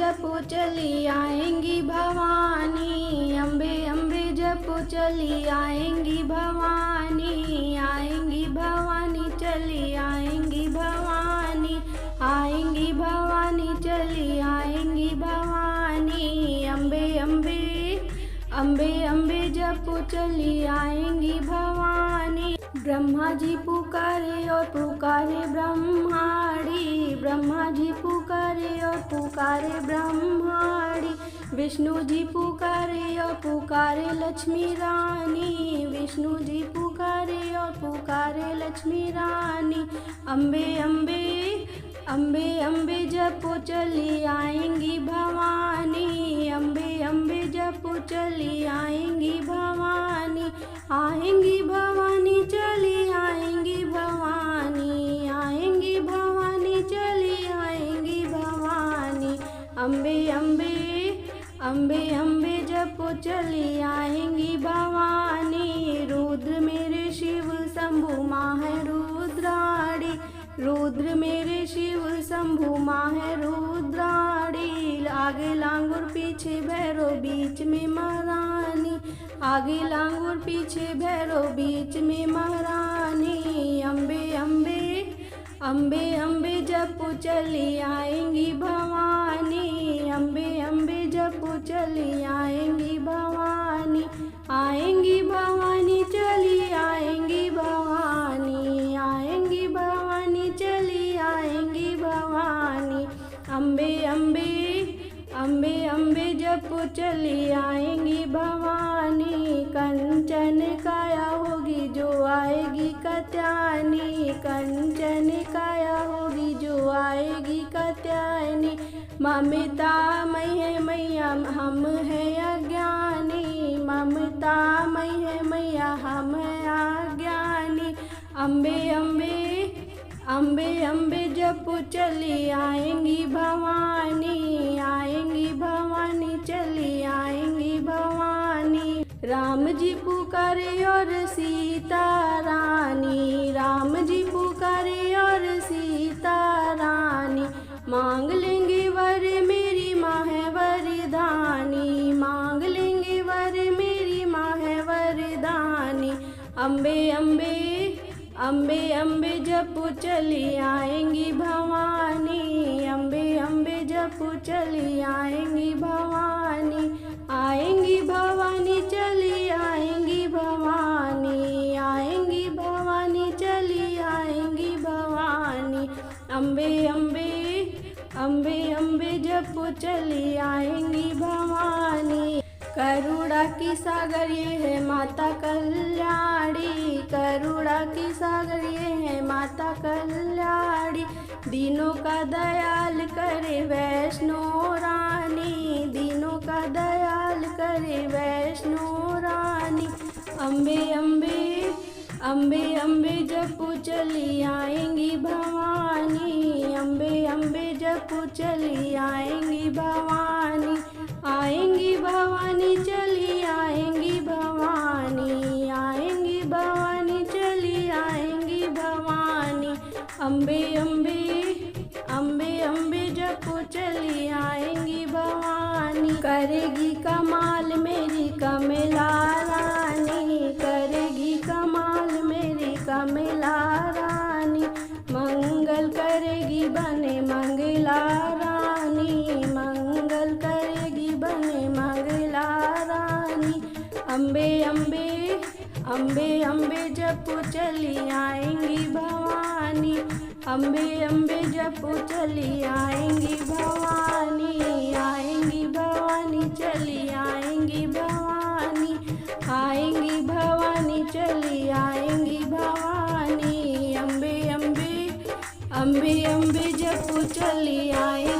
जपो चली आएंगी भवानी, अम्बे अम्बे जपो चली आएंगी भवानी, आएंगी भवानी चली आएंगी भवानी, आएंगी भवानी चली आएंगी भवानी, अम्बे अम्बे अम्बे अम्बे जपो चली आएंगी भवानी। ब्रह्मा जी पुकारे और पुकारे ब्रह्माणी, ब्रह्मा जी पुकारे और पुकारे ब्रह्माणी, विष्णु जी पुकारे और पुकारे लक्ष्मी रानी, विष्णु जी पुकारे और पुकारे लक्ष्मी रानी, अम्बे अम्बे अम्बे अम्बे जपो चली आएंगी भवानी, अम्बे अम्बे जपो चली आएंगी भवानी, आएंगी भवानी चली आएंगी भवानी, आएंगी भवानी चली आएंगी भवानी, अम्बे अम्बे अम्बे अम्बे जपो चली आएंगी भवानी। रुद्र मेरे शिव शंभु माँ है रुद्राणी, रुद्र मेरे शिव शंभु माँ है रुद्राणी, आगे लांगुर पीछे भैरव बीच में महारानी, आगे लांगुर पीछे भैरव बीच में महारानी, अम्बे अम्बे अम्बे अम्बे जपो चली आएंगी भवानी, अम्बे अम्बे जपो चली आएंगी भवानी, आएंगी भवानी चली आएंगी भवानी, आएंगी भवानी चली आएंगी भवानी, अम्बे अम्बे अम्बे अम्बे जपो चली आएंगी भवानी। कंचन काया होगी जो आएगी कात्यायनी, कंचन काया होगी जो आएगी कात्यायनी, ममता मई है मैया हम है अज्ञानी, ममता मई है मैया हम है अज्ञानी, अम्बे अम्बे अम्बे अम्बे जपो चली आएंगी भवानी, आएंगी भवानी चली आएंगी भवानी। राम जी पुकारे और सीता रानी, राम जी पुकारे और सीता रानी, मांग लेंगे वर मेरी माँ है वरदानी, मांग लेंगे वर मेरी माँ है वरदानी, अम्बे अम्बे अम्बे अम्बे जपो चली आएंगी भवानी, अम्बे अम्बे जपो चली आएंगी भवानी, आएंगी भवानी चली आएंगी भवानी, आएंगी भवानी चली आएंगी भवानी, अम्बे अम्बे अम्बे अम्बे जपो चली आएंगी भवानी। करुणा की सागर ये है माता कल्याणी, करुणा की सागर ये है माता कल्याणी, दीनों का दयाल करे वैष्णो रानी, दीनों का दयाल करे वैष्णो रानी, अम्बे अम्बे अम्बे अम्बे जपो चली आएंगी भवानी, अम्बे अम्बे जपो चली आएंगी भवानी, आएंगी भवानी चली आएंगी भवानी, आएंगी भवानी चली आएंगी भवानी, अम्बे अम्बे अम्बे अम्बे जपो चली आएंगी भवानी। करेगी कमाल मेरी कमला रानी, करेगी कमाल मेरी कमला रानी, मंगल करेगी बने मंगला रानी, मंगल करेगी बने मंगला रानी, अम्बे अम्बे अम्बे अम्बे जपो चली आएंगी भवानी, अम्बे अम्बे जपो चली आएंगी भवानी, आएंगी भवानी चली आएंगी भवानी, आएंगी भवानी चली आएंगी भवानी, अम्बे अम्बे अम्बे अम्बे जपो चली आएंगी